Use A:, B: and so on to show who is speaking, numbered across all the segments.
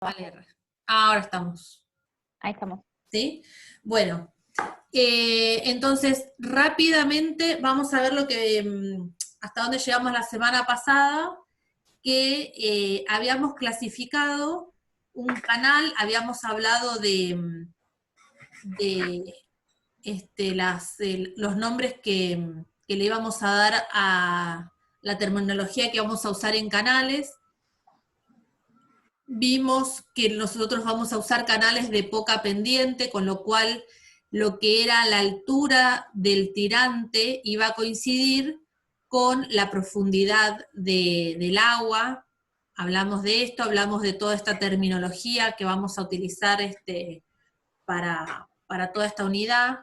A: Vale. Ahora estamos.
B: Ahí estamos.
A: ¿Sí? Bueno, entonces rápidamente vamos a ver lo que hasta dónde llegamos la semana pasada, que habíamos clasificado un canal, habíamos hablado de los nombres que le íbamos a dar a la terminología que vamos a usar en canales. Vimos que nosotros vamos a usar canales de poca pendiente, con lo cual lo que era la altura del tirante iba a coincidir con la profundidad del agua. Hablamos de esto, hablamos de toda esta terminología que vamos a utilizar para toda esta unidad.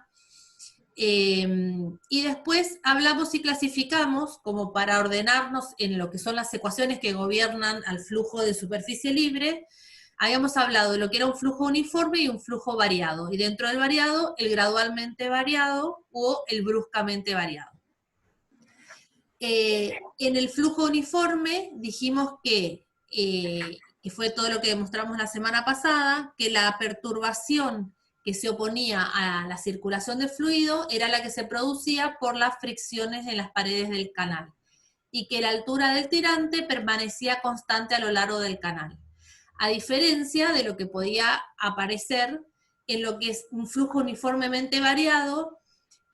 A: Y después hablamos y clasificamos, como para ordenarnos en lo que son las ecuaciones que gobiernan al flujo de superficie libre. Habíamos hablado de lo que era un flujo uniforme y un flujo variado, y dentro del variado, el gradualmente variado o el bruscamente variado. En el flujo uniforme dijimos que fue todo lo que demostramos la semana pasada, que la perturbación que se oponía a la circulación de fluido era la que se producía por las fricciones en las paredes del canal, y que la altura del tirante permanecía constante a lo largo del canal, a diferencia de lo que podía aparecer en lo que es un flujo uniformemente variado,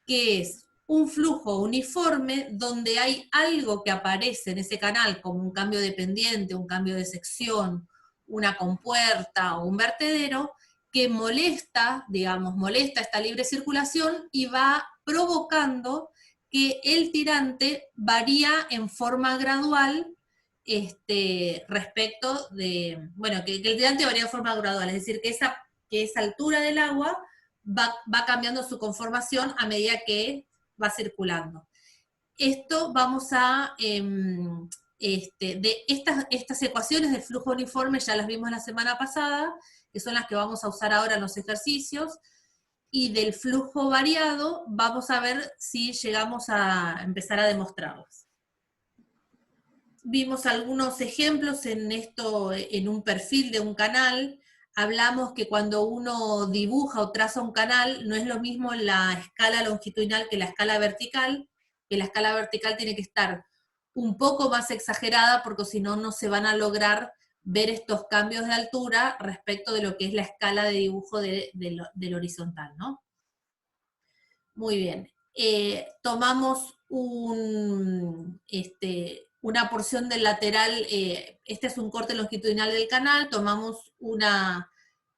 A: que es un flujo uniforme donde hay algo que aparece en ese canal, como un cambio de pendiente, un cambio de sección, una compuerta o un vertedero, que molesta, digamos, molesta esta libre circulación y va provocando que el tirante varía en forma gradual respecto de, bueno, que el tirante varía en forma gradual, es decir, que esa altura del agua va cambiando su conformación a medida que va circulando. Esto vamos a, de estas ecuaciones del flujo uniforme ya las vimos la semana pasada, que son las que vamos a usar ahora en los ejercicios, y del flujo variado vamos a ver si llegamos a empezar a demostrarlas. Vimos algunos ejemplos en esto, en un perfil de un canal. Hablamos que cuando uno dibuja o traza un canal, no es lo mismo la escala longitudinal que la escala vertical, que la escala vertical tiene que estar un poco más exagerada, porque si no, no se van a lograr ver estos cambios de altura respecto de lo que es la escala de dibujo del horizontal, ¿no? Muy bien. Tomamos una porción del lateral, este es un corte longitudinal del canal, tomamos un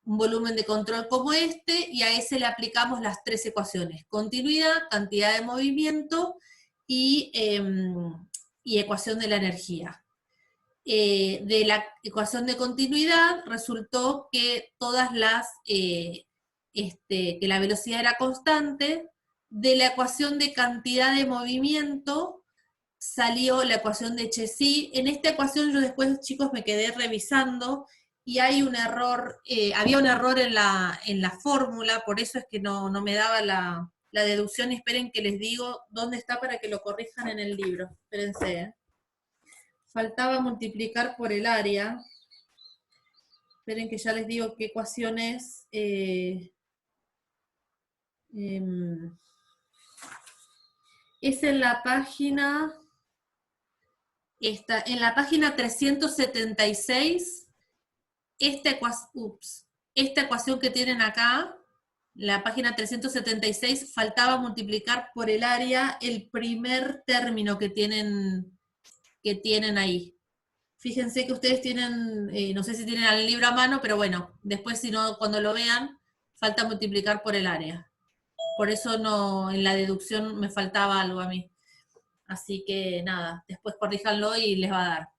A: volumen de control como este, y a ese le aplicamos las tres ecuaciones: continuidad, cantidad de movimiento y ecuación de la energía. De la ecuación de continuidad resultó que que la velocidad era constante. De la ecuación de cantidad de movimiento salió la ecuación de Chesi. En esta ecuación yo después, chicos, me quedé revisando y hay un error, había un error en la fórmula, por eso es que no me daba la deducción. Esperen que les digo dónde está para que lo corrijan en el libro. Espérense, faltaba multiplicar por el área. Esperen que ya les digo qué ecuación es. Es en la página, en la página 376, esta ecuación que tienen acá, la página 376, faltaba multiplicar por el área el primer término que tienen ahí. Fíjense que ustedes tienen, no sé si tienen el libro a mano, pero bueno, después si no, cuando lo vean, falta multiplicar por el área. Por eso no, en la deducción me faltaba algo a mí. Así que nada, después corríjanlo y les va a dar.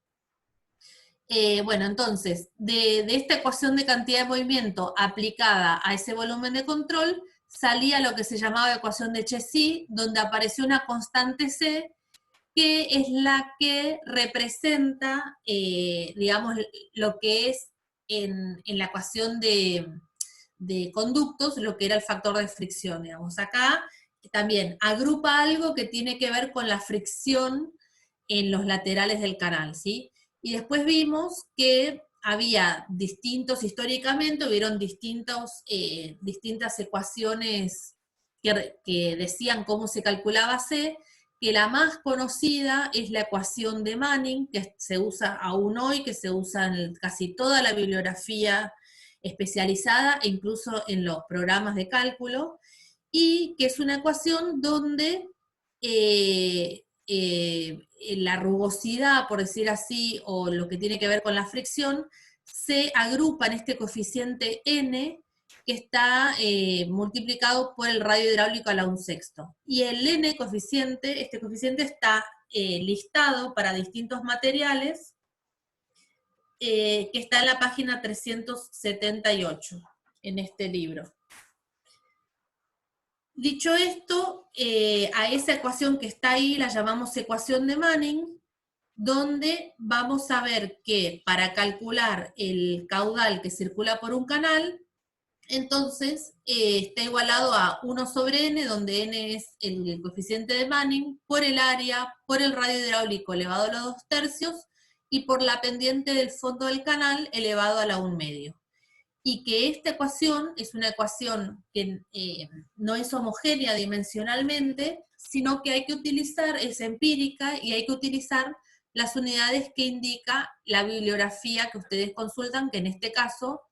A: Bueno, entonces, de esta ecuación de cantidad de movimiento aplicada a ese volumen de control, salía lo que se llamaba ecuación de Chesi, donde apareció una constante C, que es la que representa, digamos, lo que es en la ecuación de conductos, lo que era el factor de fricción, digamos. Acá también agrupa algo que tiene que ver con la fricción en los laterales del canal, ¿sí? Y después vimos que había históricamente hubieron distintas ecuaciones que decían cómo se calculaba C, que la más conocida es la ecuación de Manning, que se usa aún hoy, que se usa en casi toda la bibliografía especializada e incluso en los programas de cálculo, y que es una ecuación donde la rugosidad, por decir así, o lo que tiene que ver con la fricción, se agrupa en este coeficiente n, que está multiplicado por el radio hidráulico a la 1/6. Y el n coeficiente, este coeficiente está listado para distintos materiales, que está en la página 378, en este libro. Dicho esto, a esa ecuación que está ahí la llamamos ecuación de Manning, donde vamos a ver que para calcular el caudal que circula por un canal, entonces está igualado a 1 sobre n, donde n es el coeficiente de Manning, por el área, por el radio hidráulico elevado a los 2/3, y por la pendiente del fondo del canal elevado a la 1/2. Y que esta ecuación es una ecuación que no es homogénea dimensionalmente, sino que hay que utilizar, es empírica, y hay que utilizar las unidades que indica la bibliografía que ustedes consultan, que en este caso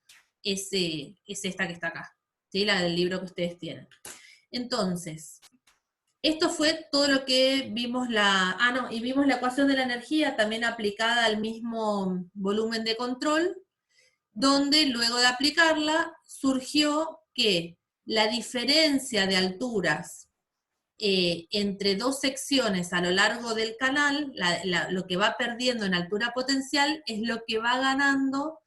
A: es esta que está acá, ¿sí? La del libro que ustedes tienen. Entonces, esto fue todo lo que vimos y vimos la ecuación de la energía también aplicada al mismo volumen de control, donde luego de aplicarla surgió que la diferencia de alturas entre dos secciones a lo largo del canal, lo que va perdiendo en altura potencial es lo que va ganando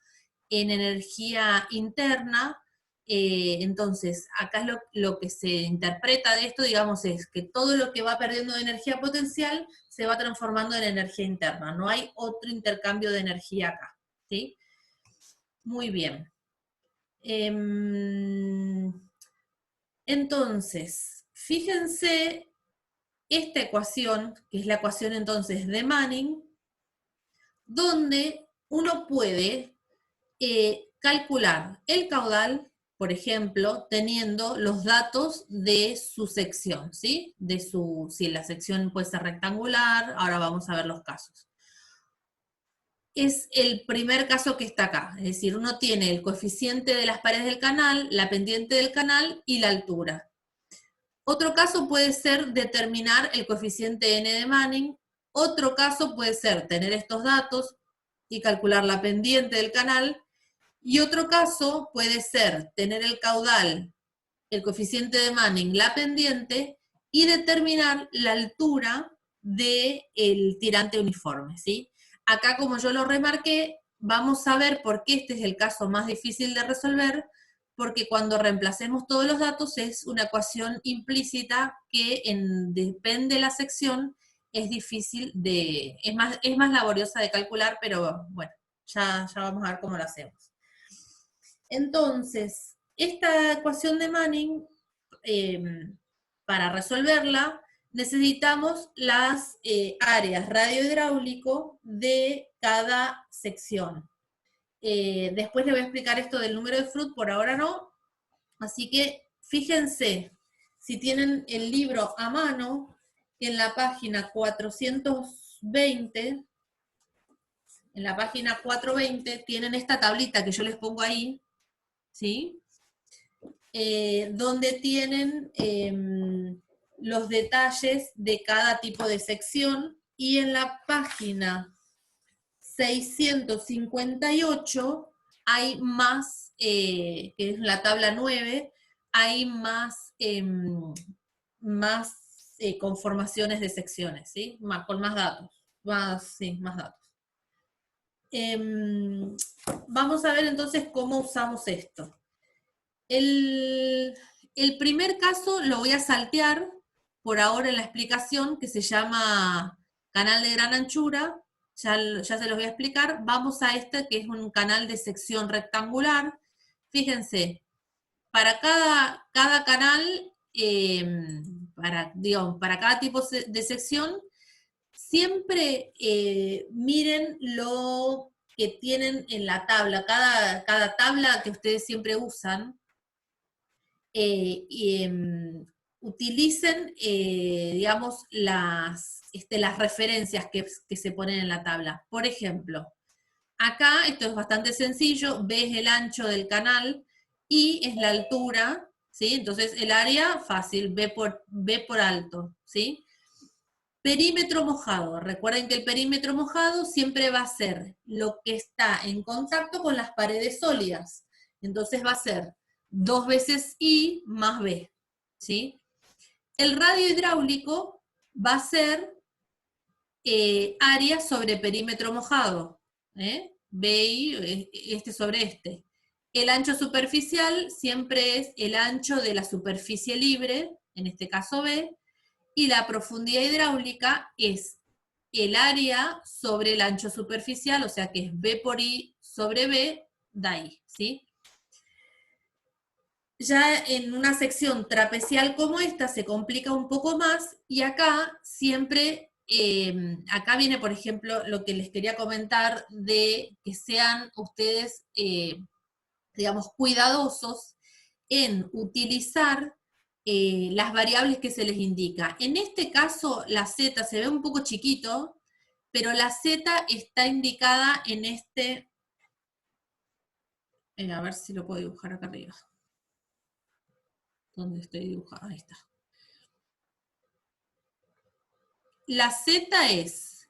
A: en energía interna. Entonces, acá lo que se interpreta de esto, digamos, es que todo lo que va perdiendo de energía potencial se va transformando en energía interna. No hay otro intercambio de energía acá, ¿sí? Muy bien. Entonces, fíjense esta ecuación, que es la ecuación entonces de Manning, donde uno puede calcular el caudal, por ejemplo, teniendo los datos de su sección, ¿sí? Si la sección puede ser rectangular, ahora vamos a ver los casos. Es el primer caso que está acá, es decir, uno tiene el coeficiente de las paredes del canal, la pendiente del canal y la altura. Otro caso puede ser determinar el coeficiente n de Manning. Otro caso puede ser tener estos datos y calcular la pendiente del canal. Y otro caso puede ser tener el caudal, el coeficiente de Manning, la pendiente, y determinar la altura del tirante uniforme, ¿sí? Acá, como yo lo remarqué, vamos a ver por qué este es el caso más difícil de resolver, porque cuando reemplacemos todos los datos es una ecuación implícita que depende de la sección, es difícil es más laboriosa de calcular, pero bueno, ya vamos a ver cómo lo hacemos. Entonces, esta ecuación de Manning, para resolverla, necesitamos las áreas radiohidráulico de cada sección. Después les voy a explicar esto del número de Fruit, por ahora no. Así que fíjense, si tienen el libro a mano, en la página 420, en la página 420 tienen esta tablita que yo les pongo ahí, ¿sí? Donde tienen los detalles de cada tipo de sección, y en la página 658 hay más, que es la tabla 9, hay más, conformaciones de secciones, ¿sí? Con más datos, más datos. Vamos a ver entonces cómo usamos esto. El primer caso lo voy a saltear por ahora en la explicación, que se llama canal de gran anchura, ya se los voy a explicar. Vamos a este, que es un canal de sección rectangular. Fíjense, para cada canal, para cada tipo de sección, siempre miren lo que tienen en la tabla, cada tabla que ustedes siempre usan, utilicen, digamos, las referencias que se ponen en la tabla. Por ejemplo, acá, esto es bastante sencillo, B es el ancho del canal, I es la altura, ¿sí? Entonces el área, fácil, B por alto, ¿sí? Perímetro mojado. Recuerden que el perímetro mojado siempre va a ser lo que está en contacto con las paredes sólidas. Entonces va a ser 2 veces I más B, ¿sí? El radio hidráulico va a ser área sobre perímetro mojado, BI, este sobre este. El ancho superficial siempre es el ancho de la superficie libre, en este caso B, y la profundidad hidráulica es el área sobre el ancho superficial, o sea que es B por I sobre B, da I, ¿sí? Ya en una sección trapecial como esta se complica un poco más, y acá siempre, acá viene por ejemplo lo que les quería comentar de que sean ustedes, digamos, cuidadosos en utilizar las variables que se les indica. En este caso la Z se ve un poco chiquito, pero la Z está indicada en este, a ver si lo puedo dibujar acá arriba. ¿Dónde estoy dibujando? Ahí está. La Z es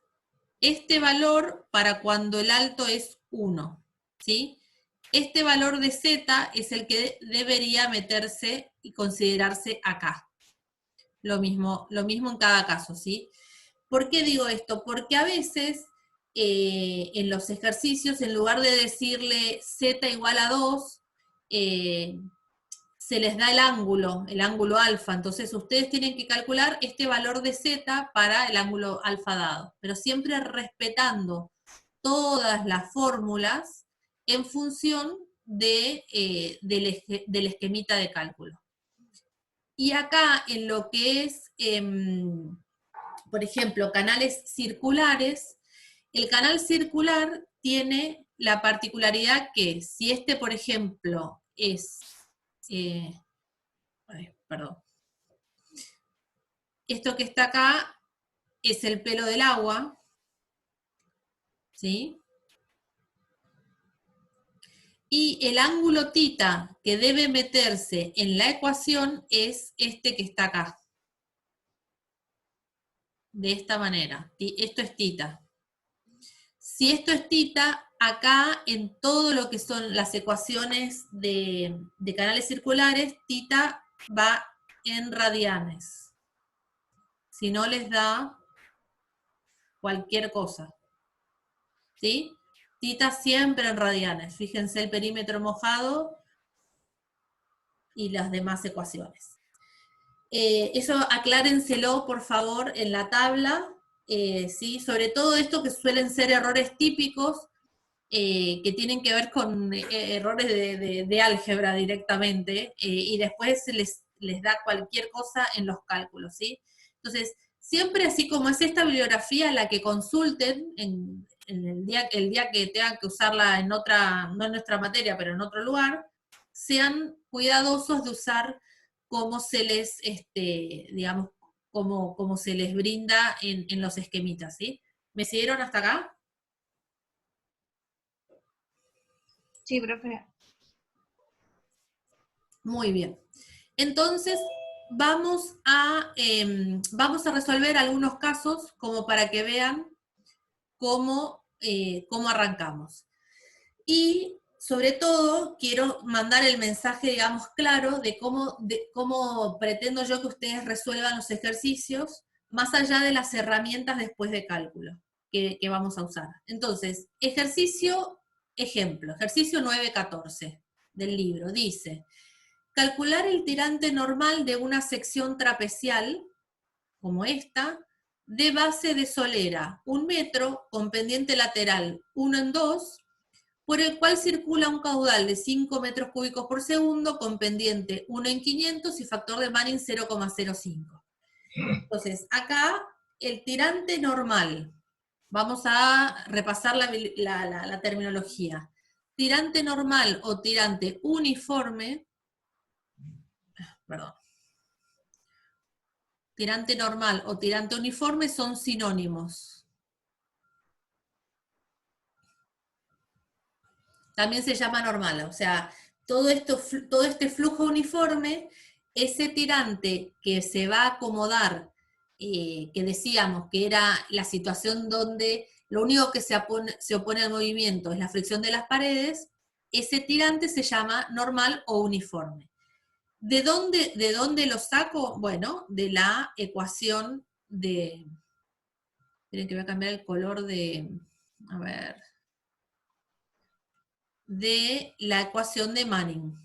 A: este valor para cuando el alto es 1, ¿sí? Este valor de Z es el que debería meterse y considerarse acá. Lo mismo en cada caso, ¿sí? ¿Por qué digo esto? Porque a veces en los ejercicios, en lugar de decirle Z igual a 2, se les da el ángulo alfa. Entonces ustedes tienen que calcular este valor de Z para el ángulo alfa dado, pero siempre respetando todas las fórmulas en función del esquemita de cálculo. Y acá en lo que es, por ejemplo, canales circulares, el canal circular tiene la particularidad que si este, por ejemplo, es, perdón, esto que está acá es el pelo del agua, ¿sí? Y el ángulo tita que debe meterse en la ecuación es este que está acá. De esta manera. Esto es tita. Si esto es tita, acá en todo lo que son las ecuaciones de canales circulares, tita va en radianes. Si no les da cualquier cosa. ¿Sí? Tita siempre en radianes. Fíjense el perímetro mojado y las demás ecuaciones. Eso aclárenselo, por favor, en la tabla, ¿sí? Sobre todo esto que suelen ser errores típicos, que tienen que ver con errores de álgebra directamente, y después les da cualquier cosa en los cálculos, ¿sí? Entonces, siempre así como es esta bibliografía, la que consulten en el día que tengan que usarla en otra, no en nuestra materia, pero en otro lugar, sean cuidadosos de usar cómo se les, digamos, cómo se les brinda en los esquemitas, ¿sí? ¿Me siguieron hasta acá?
B: Sí, profe.
A: Muy bien. Entonces, vamos a resolver algunos casos como para que vean cómo arrancamos. Y sobre todo, quiero mandar el mensaje, digamos, claro de cómo pretendo yo que ustedes resuelvan los ejercicios, más allá de las herramientas después de cálculo que vamos a usar. Entonces, ejemplo, ejercicio 9.14 del libro, dice: calcular el tirante normal de una sección trapecial, como esta, de base de solera 1 metro, con pendiente lateral 1 en 2, por el cual circula un caudal de 5 metros cúbicos por segundo, con pendiente 1 en 500 y factor de Manning 0,05. Entonces, acá, el tirante normal. Vamos a repasar la terminología. Tirante normal o tirante uniforme, perdón. Tirante normal o tirante uniforme son sinónimos. También se llama normal, o sea, todo este flujo uniforme, ese tirante que se va a acomodar, que decíamos que era la situación donde lo único que se opone al movimiento es la fricción de las paredes, ese tirante se llama normal o uniforme. ¿De dónde lo saco? Bueno, de la ecuación de... Miren que voy a cambiar el color de... A ver... De la ecuación de Manning.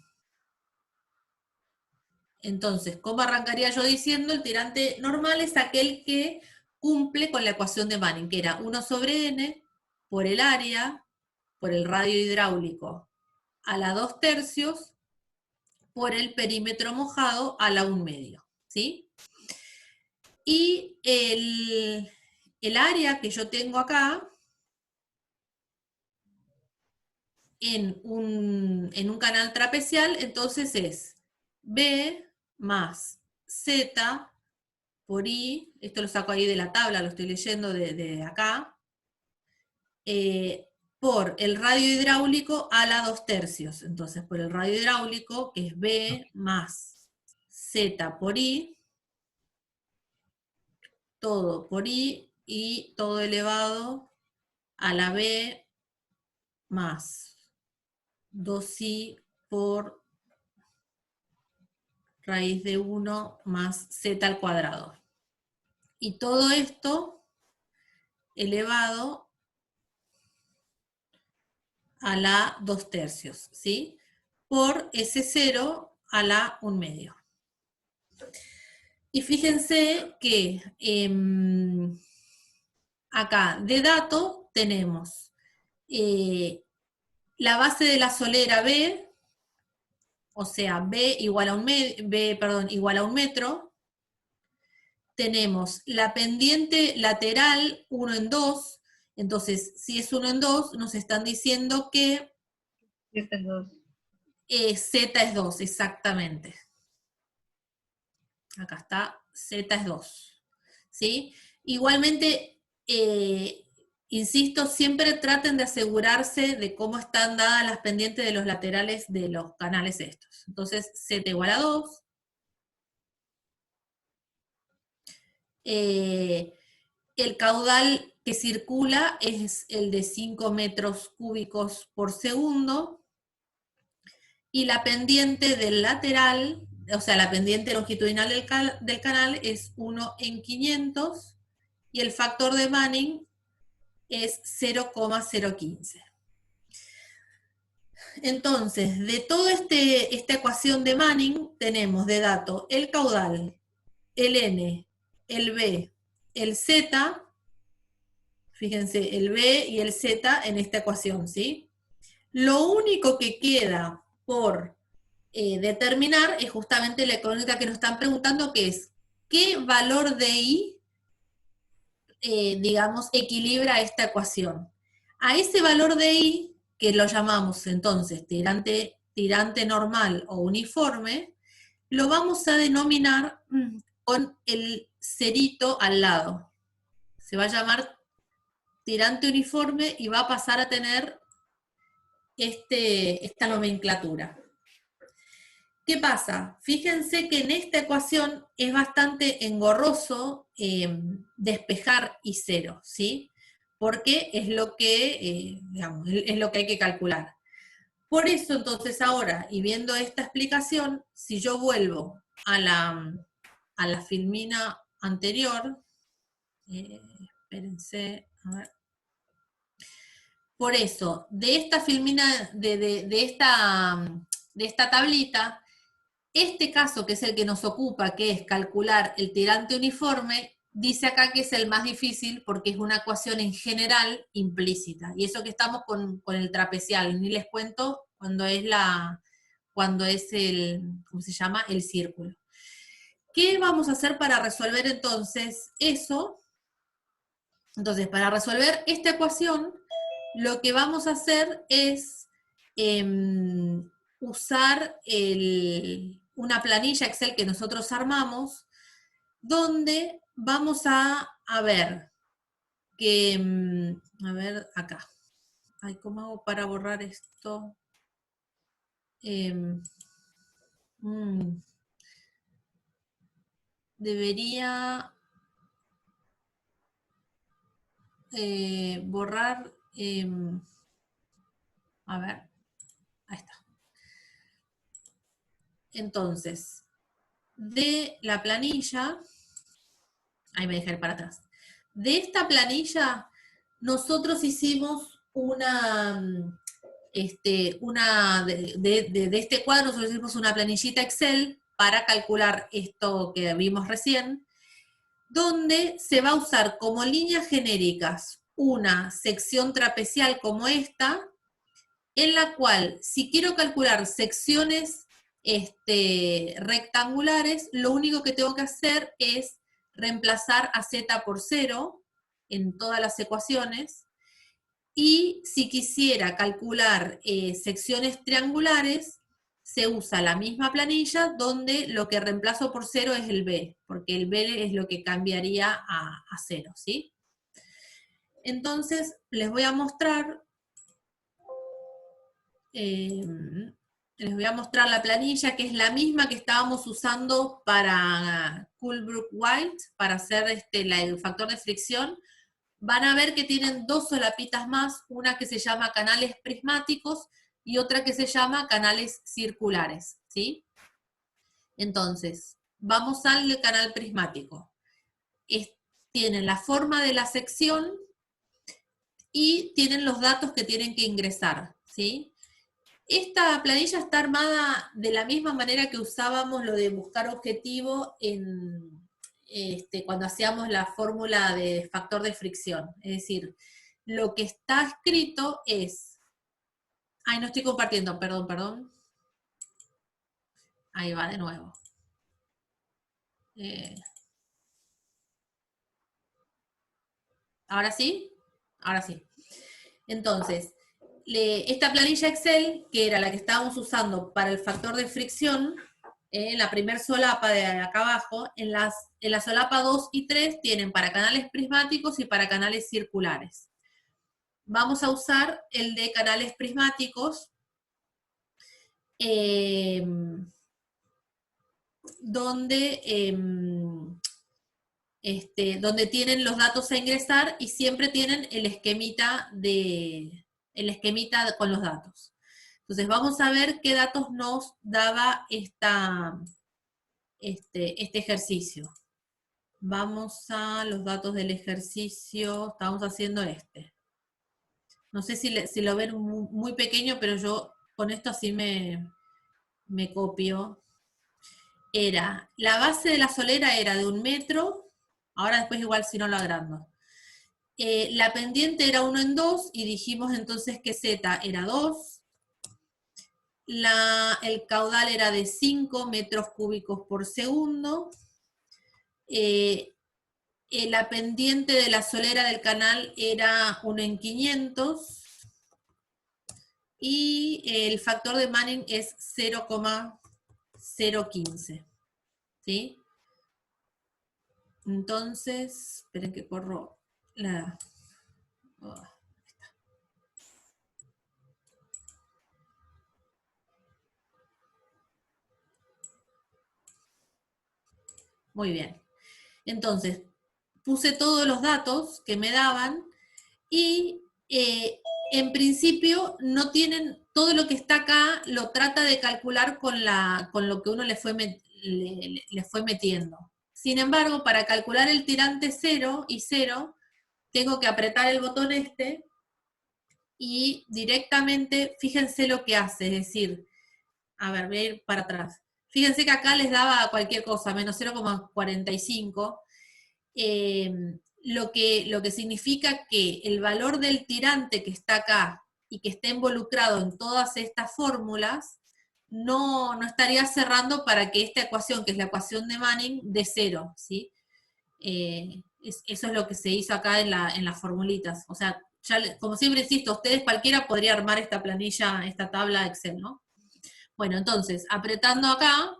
A: Entonces, ¿cómo arrancaría yo diciendo? El tirante normal es aquel que cumple con la ecuación de Manning, que era 1 sobre n por el área, por el radio hidráulico a la 2/3, por el perímetro mojado a la 1/2, ¿sí? Y el área que yo tengo acá, en un canal trapecial, entonces es B más Z por I, esto lo saco ahí de la tabla, lo estoy leyendo de acá, por el radio hidráulico a la 2/3. Entonces, por el radio hidráulico, que es B más Z por I, todo por I y todo elevado a la B más 2I por raíz de 1 más Z al cuadrado. Y todo esto elevado a la 2/3, ¿sí? Por S0 a la 1/2. Y fíjense que acá de dato tenemos la base de la solera B, o sea, B igual a un metro. Tenemos la pendiente lateral 1 en 2, entonces si es 1 en 2, nos están diciendo que
B: Z es 2.
A: Z es 2, exactamente. Acá está, Z es 2. ¿Sí? Igualmente, insisto, siempre traten de asegurarse de cómo están dadas las pendientes de los laterales de los canales estos. Entonces, Z igual a 2. El caudal que circula es el de 5 metros cúbicos por segundo. Y la pendiente del lateral, o sea, la pendiente longitudinal del canal es 1 en 500 y el factor de Manning es 0,015. Entonces, de toda esta ecuación de Manning, tenemos de dato el caudal, el N, el B, el Z, fíjense, el B y el Z en esta ecuación, ¿sí? Lo único que queda por determinar es justamente la incógnita que nos están preguntando, que es, ¿qué valor de I, digamos, equilibra esta ecuación? A ese valor de I, que lo llamamos entonces tirante normal o uniforme, lo vamos a denominar con el cerito al lado. Se va a llamar tirante uniforme y va a pasar a tener esta nomenclatura. ¿Qué pasa? Fíjense que en esta ecuación es bastante engorroso despejar I0, ¿sí? Porque es lo que, digamos, es lo que hay que calcular. Por eso, entonces, ahora, y viendo esta explicación, si yo vuelvo a la filmina anterior, espérense, a ver. Por eso, de esta filmina, de esta tablita, este caso, que es el que nos ocupa, que es calcular el tirante uniforme, dice acá que es el más difícil porque es una ecuación en general implícita. Y eso que estamos con el trapecial, ni les cuento cuando es el, ¿cómo se llama? El círculo. ¿Qué vamos a hacer para resolver entonces eso? Entonces, para resolver esta ecuación, lo que vamos a hacer es usar una planilla Excel que nosotros armamos, donde vamos a ver que, a ver, acá. Ay, ¿cómo hago para borrar esto? Debería borrar, a ver, ahí está. Entonces, de la planilla, ahí me dejé para atrás. De esta planilla, nosotros hicimos de este cuadro, nosotros hicimos una planillita Excel para calcular esto que vimos recién, donde se va a usar como líneas genéricas una sección trapecial como esta, en la cual, si quiero calcular secciones rectangulares, lo único que tengo que hacer es reemplazar a z por 0 en todas las ecuaciones, y si quisiera calcular secciones triangulares, se usa la misma planilla donde lo que reemplazo por 0 es el b, porque el b es lo que cambiaría a 0, ¿sí? Entonces, les voy a mostrar la planilla, que es la misma que estábamos usando para Coolbrook-White, para hacer el factor de fricción. Van a ver que tienen dos solapitas más, una que se llama canales prismáticos y otra que se llama canales circulares, ¿sí? Entonces, vamos al canal prismático. Tienen la forma de la sección y tienen los datos que tienen que ingresar, ¿sí? Esta planilla está armada de la misma manera que usábamos lo de buscar objetivo cuando hacíamos la fórmula de factor de fricción. Es decir, lo que está escrito es... Ay, no estoy compartiendo, perdón. Ahí va de nuevo. ¿Ahora sí? Ahora sí. Entonces, esta planilla Excel, que era la que estábamos usando para el factor de fricción, en la primer solapa de acá abajo, en la solapa 2 y 3 tienen para canales prismáticos y para canales circulares. Vamos a usar el de canales prismáticos, donde tienen los datos a ingresar y siempre tienen el esquemita con los datos. Entonces vamos a ver qué datos nos daba este ejercicio. Vamos a los datos del ejercicio, estamos haciendo este. No sé si lo ven muy pequeño, pero yo con esto así me copio. La base de la solera era de 1 metro, ahora después igual si no lo agrando. La pendiente era 1 en 2, y dijimos entonces que Z era 2. El caudal era de 5 metros cúbicos por segundo. La pendiente de la solera del canal era 1 en 500. Y el factor de Manning es 0,015. ¿Sí? Entonces, esperen que corro la... Oh. Muy bien. Entonces, puse todos los datos que me daban y en principio no tienen, todo lo que está acá lo trata de calcular con lo que uno le fue metiendo. Sin embargo, para calcular el tirante 0 y 0, tengo que apretar el botón y directamente, fíjense lo que hace, es decir, a ver, voy a ir para atrás. Fíjense que acá les daba cualquier cosa, menos 0,45. Lo que significa que el valor del tirante que está acá y que está involucrado en todas estas fórmulas, no estaría cerrando para que esta ecuación, que es la ecuación de Manning, dé 0, ¿sí? Eso es lo que se hizo acá en las formulitas. O sea, como siempre insisto, ustedes cualquiera podría armar esta planilla, esta tabla Excel, ¿no? Bueno, entonces, apretando acá,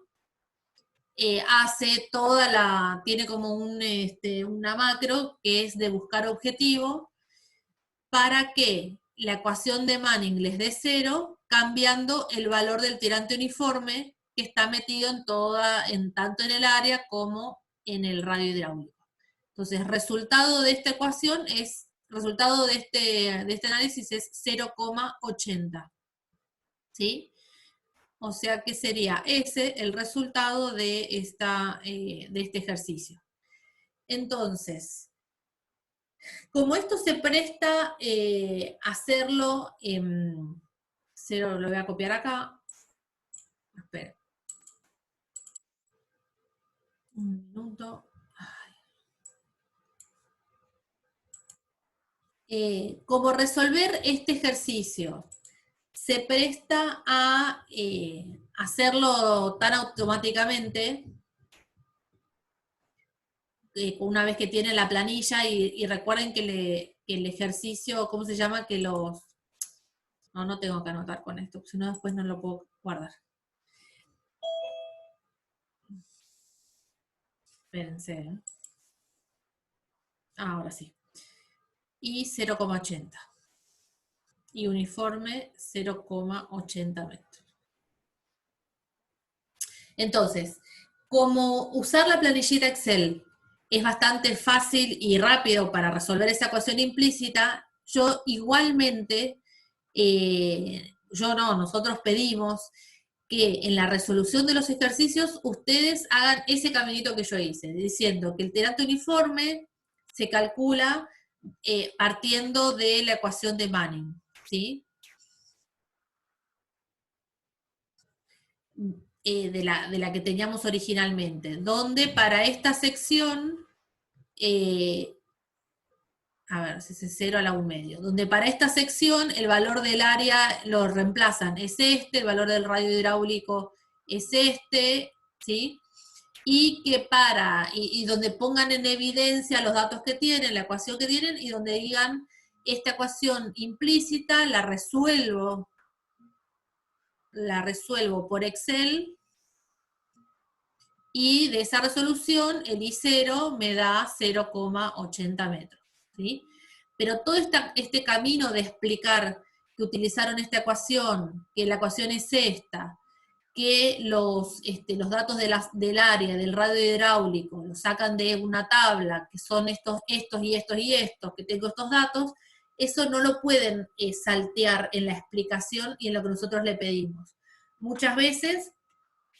A: hace tiene como una macro que es de buscar objetivo para que la ecuación de Manning les dé 0, cambiando el valor del tirante uniforme que está metido tanto en el área como en el radio hidráulico. Entonces, resultado de esta ecuación resultado de este análisis es 0,80. ¿Sí? O sea que sería ese el resultado de este ejercicio. Entonces, como esto se presta a hacerlo en 0, lo voy a copiar acá. Espera. Un minuto. Como resolver este ejercicio se presta a hacerlo tan automáticamente, una vez que tienen la planilla, y recuerden que el ejercicio, ¿cómo se llama? No tengo que anotar con esto, si no después no lo puedo guardar. Espérense. Ahora sí. Y 0,80. Y uniforme 0,80 metros. Entonces, como usar la planillita Excel es bastante fácil y rápido para resolver esa ecuación implícita, yo igualmente, nosotros pedimos que en la resolución de los ejercicios ustedes hagan ese caminito que yo hice, diciendo que el tirante uniforme se calcula partiendo de la ecuación de Manning, ¿sí? De la que teníamos originalmente, donde para esta sección, a ver, si es 0 a la 1,5, donde para esta sección el valor del área lo reemplazan, es el valor del radio hidráulico es ¿sí? Y que y donde pongan en evidencia los datos que tienen, la ecuación que tienen, y donde digan, esta ecuación implícita la resuelvo por Excel, y de esa resolución el I0 me da 0,80 metros, ¿sí? Pero todo este camino de explicar que utilizaron esta ecuación, que la ecuación es esta, que los datos del área, del radio hidráulico, los sacan de una tabla, que son estos y estos y estos, que tengo estos datos, eso no lo pueden saltear en la explicación y en lo que nosotros le pedimos. Muchas veces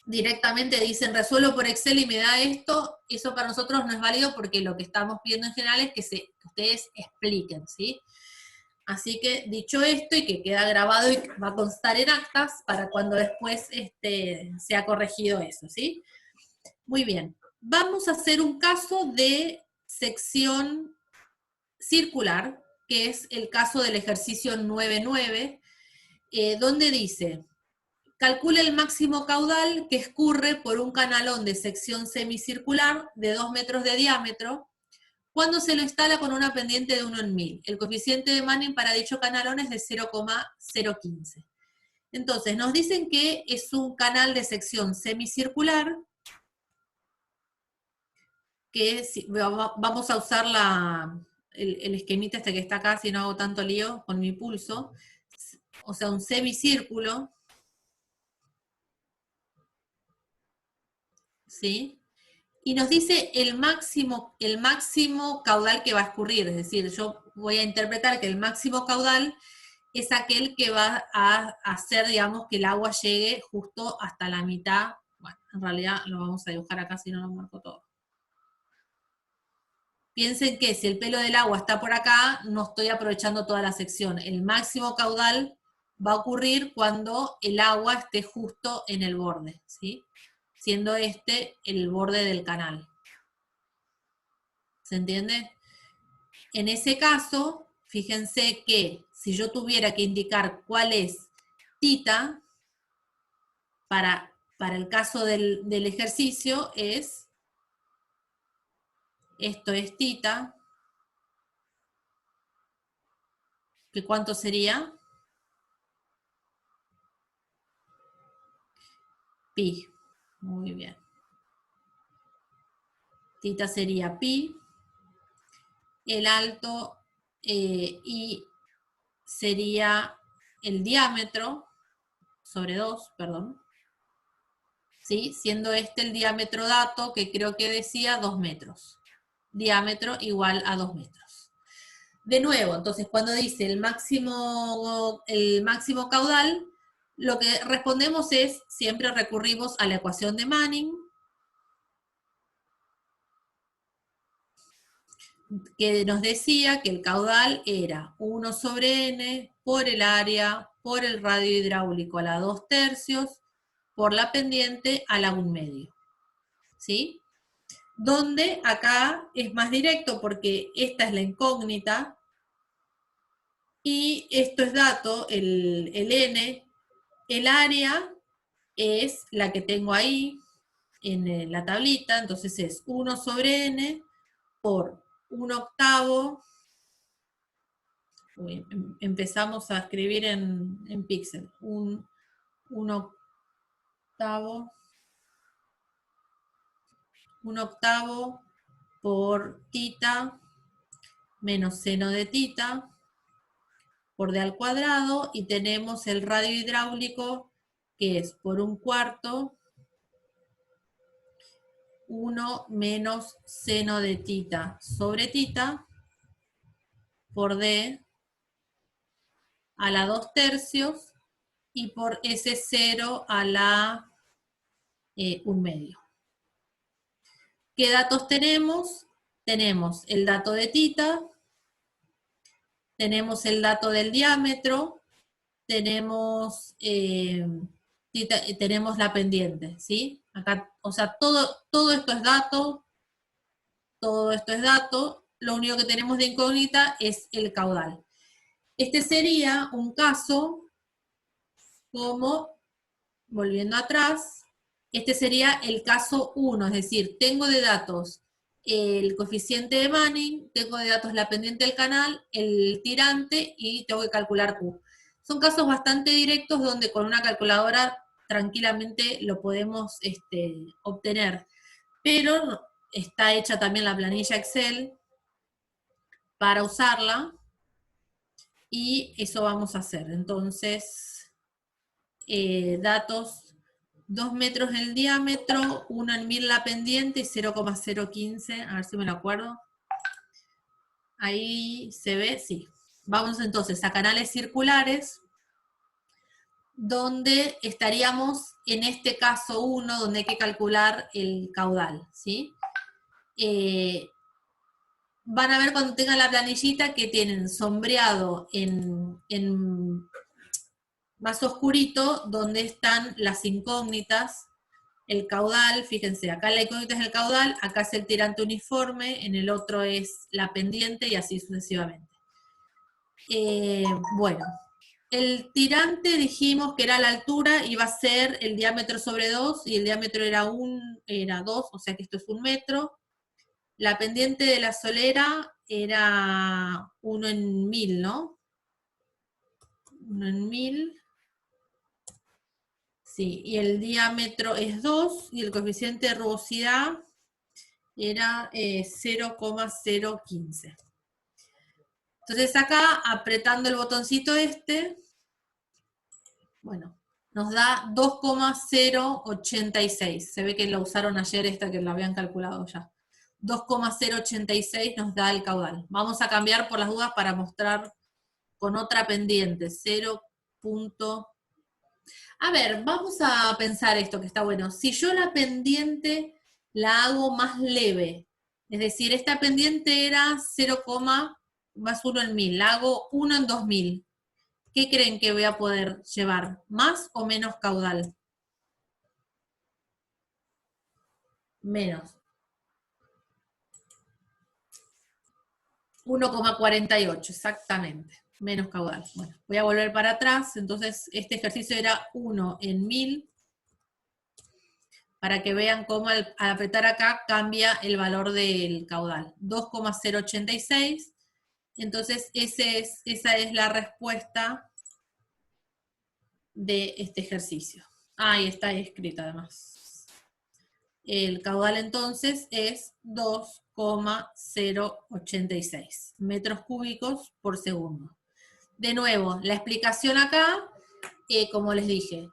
A: directamente dicen, resuelvo por Excel y me da esto, eso para nosotros no es válido porque lo que estamos pidiendo en general es que ustedes expliquen, ¿sí? Así que, dicho esto, y que queda grabado y va a constar en actas para cuando después sea corregido eso, ¿sí? Muy bien. Vamos a hacer un caso de sección circular, que es el caso del ejercicio 9.9, donde dice, calcula el máximo caudal que escurre por un canalón de sección semicircular de 2 metros de diámetro cuando se lo instala con una pendiente de 1 en 1000. El coeficiente de Manning para dicho canalón es de 0,015. Entonces, nos dicen que es un canal de sección semicircular, que vamos a usar el esquemita que está acá, si no hago tanto lío con mi pulso. O sea, un semicírculo, ¿sí? Y nos dice el máximo caudal que va a escurrir, es decir, yo voy a interpretar que el máximo caudal es aquel que va a hacer, digamos, que el agua llegue justo hasta la mitad. Bueno, en realidad lo vamos a dibujar acá, si no lo marco todo. Piensen que si el pelo del agua está por acá, no estoy aprovechando toda la sección. El máximo caudal va a ocurrir cuando el agua esté justo en el borde, ¿sí? Siendo el borde del canal. ¿Se entiende? En ese caso, fíjense que si yo tuviera que indicar cuál es tita, para el caso del ejercicio es esto es tita, ¿que cuánto sería? Pi. Muy bien. Tita sería pi. El alto y sería el diámetro sobre 2, perdón. ¿Sí? Siendo este el diámetro dato, que creo que decía 2 metros. Diámetro igual a 2 metros. De nuevo, entonces cuando dice el máximo caudal, lo que respondemos es, siempre recurrimos a la ecuación de Manning, que nos decía que el caudal era 1 sobre n por el área, por el radio hidráulico a la 2/3, por la pendiente a la 1/2. ¿Sí? Donde acá es más directo porque esta es la incógnita y esto es dato, el n, el área es la que tengo ahí en la tablita, entonces es 1 sobre n por 1/8. Empezamos a escribir en píxel. 1/8 por tita menos seno de tita por d al cuadrado, y tenemos el radio hidráulico que es por 1/4 1 menos seno de tita sobre tita por d a la 2/3 y por S0 a la 1/2. ¿Qué datos tenemos? Tenemos el dato de tita, tenemos el dato del diámetro, tenemos, tenemos la pendiente, ¿sí? Acá, o sea, todo esto es dato, todo esto es dato, lo único que tenemos de incógnita es el caudal. Este sería un caso como, volviendo atrás, este sería el caso 1, es decir, tengo de datos el coeficiente de Manning, tengo de datos la pendiente del canal, el tirante y tengo que calcular Q. Son casos bastante directos donde con una calculadora tranquilamente lo podemos obtener, pero está hecha también la planilla Excel para usarla y eso vamos a hacer. Entonces, datos 2 metros el diámetro, 1 en 1000 la pendiente y 0,015, a ver si me lo acuerdo. Ahí se ve, sí. Vamos entonces a canales circulares, donde estaríamos en este caso 1, donde hay que calcular el caudal, ¿sí? Van a ver cuando tengan la planillita que tienen sombreado en más oscurito, donde están las incógnitas, el caudal, fíjense, acá la incógnita es el caudal, acá es el tirante uniforme, en el otro es la pendiente y así sucesivamente. Bueno, el tirante dijimos que era la altura, iba a ser el diámetro sobre 2, y el diámetro era 2, o sea que esto es 1 metro. La pendiente de la solera era 1 en 1000, ¿no? 1 en 1000. Sí, y el diámetro es 2, y el coeficiente de rugosidad era 0,015. Entonces acá, apretando el botoncito bueno, nos da 2,086. Se ve que lo usaron ayer esta que lo habían calculado ya. 2,086 nos da el caudal. Vamos a cambiar por las dudas para mostrar con otra pendiente. 0. A ver, vamos a pensar esto que está bueno. Si yo la pendiente la hago más leve, es decir, esta pendiente era 0, más 1 en 1000, la hago 1 en 2000. ¿Qué creen que voy a poder llevar? ¿Más o menos caudal? Menos. 1,48, exactamente. Menos caudal. Bueno, voy a volver para atrás. Entonces, este ejercicio era 1 en 1000 para que vean cómo al apretar acá cambia el valor del caudal. 2,086. Entonces esa es la respuesta de este ejercicio. Ahí está escrita además. El caudal entonces es 2,086 metros cúbicos por segundo. De nuevo, la explicación acá, como les dije,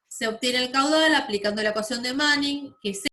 A: se obtiene el caudal aplicando la ecuación de Manning, que es